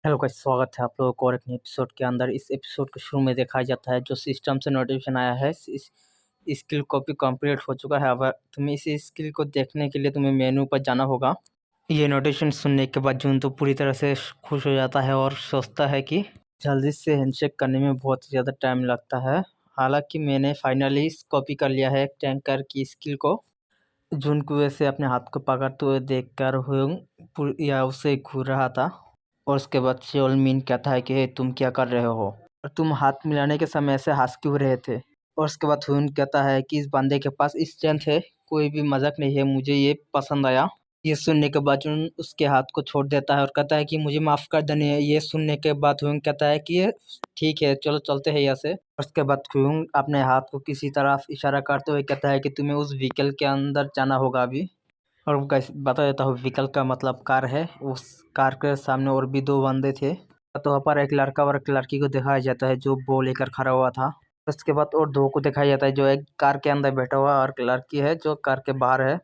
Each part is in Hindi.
हेलो गाइस, स्वागत है आप लोगों को और एक नए एपिसोड के अंदर। इस एपिसोड के शुरू में दिखाया जाता है जो सिस्टम से नोटिफिकेशन आया है, इस स्किल कॉपी कंप्लीट हो चुका है। अब तुम्हें इस स्किल को देखने के लिए तुम्हें मेनू पर जाना होगा। ये नोटिफिकेशन सुनने के बाद जून तो पूरी तरह से खुश हो जाता है और सोचता है कि जल्दी से हैंडशेक करने में बहुत ज़्यादा टाइम लगता है। हालांकि मैंने फाइनली कॉपी कर लिया है टैंकर की स्किल को। जून को वैसे अपने हाथ को पकड़ते हुए देख कर या उसे घूर रहा था। और उसके बाद श्योल मीन कहता है कि "हे, तुम क्या कर रहे हो और तुम हाथ मिलाने के समय ऐसे हंस क्यों रहे थे"। और उसके बाद ह्यून कहता है कि इस बंदे के पास स्ट्रेंथ है, कोई भी मजाक नहीं है, मुझे ये पसंद आया। ये सुनने के बाद ह्यून उसके हाथ को छोड़ देता है और कहता है कि मुझे माफ कर देने। ये सुनने के बाद ह्यून कहता है कि ये ठीक है, चलो चलते हैं यहाँ से। उसके बाद ह्यून अपने हाथ को किसी तरफ इशारा करते हुए कहता है कि तुम्हें उस व्हीकल के अंदर जाना होगा अभी। और गाइस बता देता हूँ, व्हीकल का मतलब कार है। उस कार के सामने और भी दो बंदे थे। तो वहाँ पर एक लड़का और एक लड़की को दिखाया जाता है जो बॉल लेकर खड़ा हुआ था। उसके बाद और दो को दिखाया जाता है, जो एक कार के अंदर बैठा हुआ और एक लड़की है जो कार के बाहर है।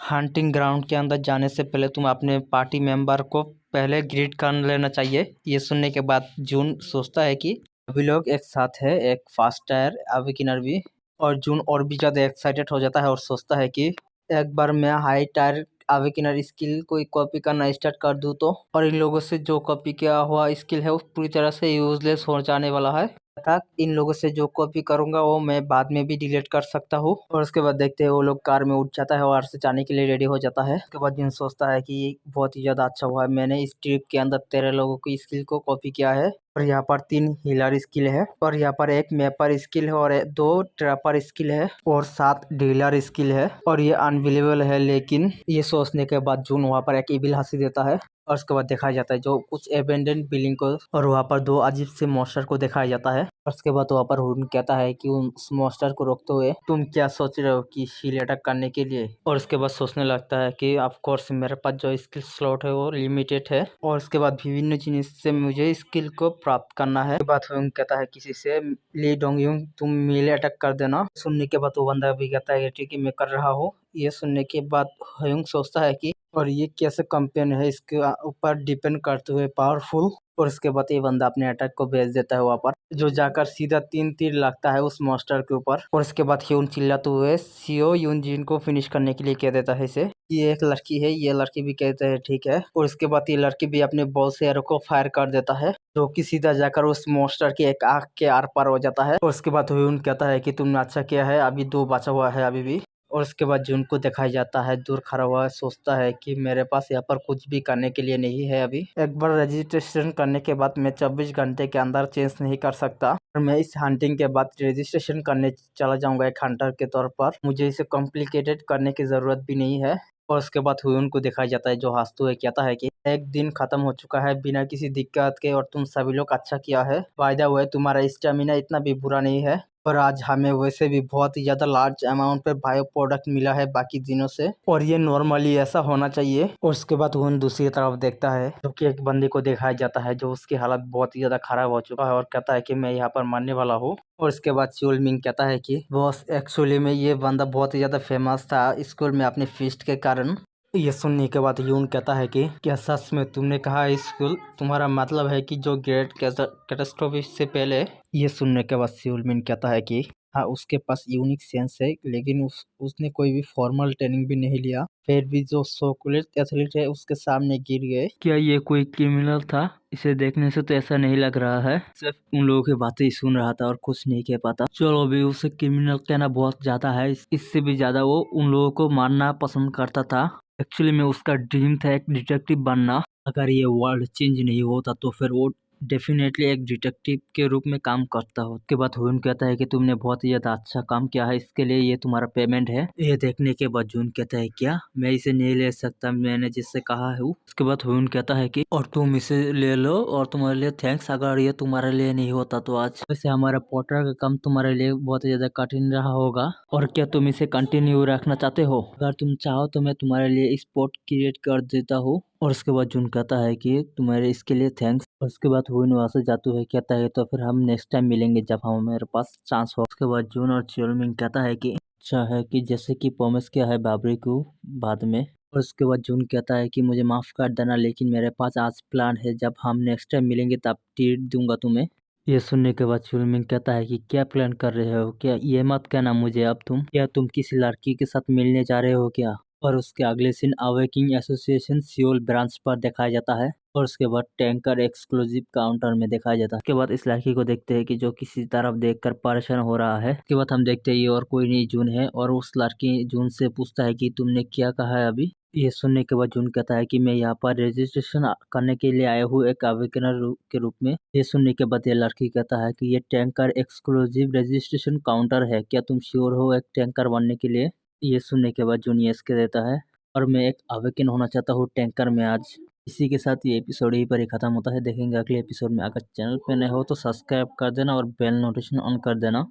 हंटिंग ग्राउंड के अंदर जाने से पहले तुम अपने पार्टी मेंबर को पहले ग्रीट कर लेना चाहिए। ये सुनने के बाद जून सोचता है कि अभी लोग एक साथ है, एक फास्ट टायर अविकिनर भी। और जून और भी ज़्यादा एक्साइटेड हो जाता है और सोचता है कि एक बार मैं हाई टायर अवेकिनर स्किल को कॉपी करना स्टार्ट कर दूँ तो, और इन लोगों से जो कॉपी किया हुआ स्किल है वो पूरी तरह से यूजलेस हो जाने वाला है। तथा इन लोगों से जो कॉपी करूंगा वो मैं बाद में भी डिलीट कर सकता हूँ। और उसके बाद देखते हैं वो लोग कार में उठ जाता है और से जाने के लिए रेडी हो जाता है। उसके बाद जिन सोचता है कि बहुत ही ज्यादा अच्छा हुआ है, मैंने इस ट्रिप के अंदर 13 लोगों की स्किल को कॉपी किया है। और यहाँ पर 3 हीलर स्किल है और यहाँ पर एक मैपर स्किल है और 2 ट्रैपर स्किल है और 7 डीलर स्किल है। और ये अनबिलीवेबल है, लेकिन ये सोचने के बाद जून वहाँ पर एक इविल हंसी देता है। और उसके बाद दिखाया जाता है जो कुछ एबेंडेंट बिल्डिंग को, और वहाँ पर 2 अजीब से मॉन्स्टर को दिखाया जाता है। और उसके बाद वहाँ पर हुन कहता है कि उस मॉन्स्टर को रोकते हुए तुम क्या सोच रहे हो कि शील अटैक करने के लिए। और उसके बाद सोचने लगता है कि ऑफ कोर्स मेरे पास जो स्किल स्लॉट है वो लिमिटेड है और उसके बाद विभिन्न चीज से मुझे स्किल को प्राप्त करना है। बात हुन कहता है किसी से, ली डोंगयुंग तुम मीले अटैक कर देना। सुनने के बाद वो बंदा भी कहता है ठीक है मैं कर रहा हूँ। ये सुनने के बाद हयुंग सोचता है कि और ये कैसे कंपेन है, इसके ऊपर डिपेंड करते हुए पावरफुल। और उसके बाद ये बंदा अपने अटैक को भेज देता है वहाँ पर, जो जाकर सीधा 3 तीर लगता है उस मॉन्स्टर के ऊपर। और उसके बाद ह्यून चिल्लाते हुए सियो यूनजिन को फिनिश करने के लिए कह देता है इसे। ये एक लड़की है, ये लड़की भी कहते हैं ठीक है। और उसके बाद ये लड़की भी अपने बॉल से एरो को फायर कर देता है, जो कि सीधा जाकर उस मॉन्स्टर की एक आंख के आर पार हो जाता है। और उसके बाद ह्यून कहता है कि तुमने अच्छा किया है, अभी 2 बचा हुआ है अभी भी। और उसके बाद जून को दिखाया जाता है दूर खड़ा हुआ, सोचता है कि मेरे पास यहाँ पर कुछ भी करने के लिए नहीं है अभी। एक बार रजिस्ट्रेशन करने के बाद मैं 24 घंटे के अंदर चेंज नहीं कर सकता और मैं इस हंटिंग के बाद रजिस्ट्रेशन करने चला जाऊंगा एक हंटर के तौर पर। मुझे इसे कॉम्प्लिकेटेड करने की जरूरत भी नहीं है। और उसके बाद हुन को दिखाया जाता है जो हंसते हुए कहता है कि एक दिन खत्म हो चुका है बिना किसी दिक्कत के और तुम सभी लोग अच्छा किया है। फायदा हुआ है, तुम्हारा स्टेमिना इतना भी बुरा नहीं है और आज हमें वैसे भी बहुत ही ज्यादा लार्ज अमाउंट पे बायो प्रोडक्ट मिला है बाकी दिनों से, और ये नॉर्मली ऐसा होना चाहिए। और उसके बाद वो दूसरी तरफ देखता है जो कि एक बंदे को दिखाया जाता है जो उसकी हालत बहुत ही ज्यादा खराब हो चुका है और कहता है कि मैं यहाँ पर मरने वाला हूँ। और उसके बाद च्यूल मिंग कहता है कि बॉस एक्चुअली में ये बंदा बहुत ही ज्यादा फेमस था स्कूल में अपने फीस्ट के कारण। ये सुनने के बाद यून कहता है कि क्या सच में तुमने कहा स्कूल, तुम्हारा मतलब है कि जो ग्रेट कैटास्ट्रोफी से पहले। ये सुनने के बाद सिउलमिन कहता है कि हाँ उसके पास यूनिक सेंस है, लेकिन उसने कोई भी फॉर्मल ट्रेनिंग भी नहीं लिया, फिर भी जो सोकुलेट एथलीट है उसके सामने गिर गए। क्या ये कोई क्रिमिनल था? इसे देखने से तो ऐसा नहीं लग रहा है, सिर्फ उन लोगों की बातें ही सुन रहा था और कुछ नहीं कह पाता। चलो अभी उसे क्रिमिनल कहना बहुत ज्यादा है, इससे भी ज्यादा वो उन लोगों को मारना पसंद करता था। एक्चुअली में उसका ड्रीम था एक डिटेक्टिव बनना। अगर ये वर्ल्ड चेंज नहीं होता तो फिर वो डेफिनेटली एक डिटेक्टिव के रूप में काम करता हो। उसके बाद हुन कहता है कि तुमने बहुत ही ज्यादा अच्छा काम किया है, इसके लिए ये तुम्हारा पेमेंट है। ये देखने के बाद जून कहता है क्या मैं इसे नहीं ले सकता, मैंने जिससे कहा है। उसके बाद हुन कहता है कि और तुम इसे ले लो और तुम्हारे लिए थैंक्स, अगर ये तुम्हारे लिए नहीं होता तो आज वैसे हमारा पोर्टर का काम तुम्हारे लिए बहुत ही ज्यादा कठिन रहा होगा। और क्या तुम इसे कंटिन्यू रखना चाहते हो? अगर तुम चाहो तो मैं तुम्हारे लिए स्पॉट क्रिएट कर देता हूँ। और उसके बाद जून कहता है कि तुम्हारे इसके लिए थैंक्स। और उसके बाद हुन वहाँ से जाते हुए कहता है तो फिर हम नेक्स्ट टाइम मिलेंगे जब हमारे पास चांस हो। उसके बाद जून और चियोलमिंग कहता है कि अच्छा है कि जैसे कि प्रॉमिस किया है बाबरी को बाद में और उसके बाद जून कहता है कि मुझे माफ़ कर देना, लेकिन मेरे पास आज प्लान है, जब हम नेक्स्ट टाइम मिलेंगे तब ट्रीट दूंगा तुम्हें। ये सुनने के बाद चुलमिंग कहता है कि क्या प्लान कर रहे हो, क्या ये मत कहना मुझे अब क्या तुम किसी लड़की के साथ मिलने जा रहे हो क्या। और उसके अगले scene awakening association Seoul branch पर दिखाया जाता है और उसके बाद टैंकर एक्सक्लूसिव काउंटर में दिखाया जाता है। उसके बाद इस लड़की को देखते हैं कि जो किसी तरफ देखकर परेशान हो रहा है। उसके बाद हम देखते हैं ये और कोई नहीं जून है और उस लड़की जून से पूछता है कि तुमने क्या कहा है अभी। ये सुनने के बाद जून कहता है कि मैं यहाँ पर रजिस्ट्रेशन करने के लिए आया हूँ एक अवेकनर के रूप में। ये सुनने के बाद ये लड़की कहता है कि ये टैंकर एक्सक्लूसिव रजिस्ट्रेशन काउंटर है, क्या तुम श्योर हो एक टैंकर बनने के लिए। ये सुनने के बाद जून यस कह देता है और मैं एक अवेकन होना चाहता हूँ टैंकर में आज। इसी के साथ ये एपिसोड यहीं पर ही खत्म होता है। देखेंगे अगले एपिसोड में। अगर चैनल पे नए हो तो सब्सक्राइब कर देना और बेल नोटिफिकेशन ऑन कर देना।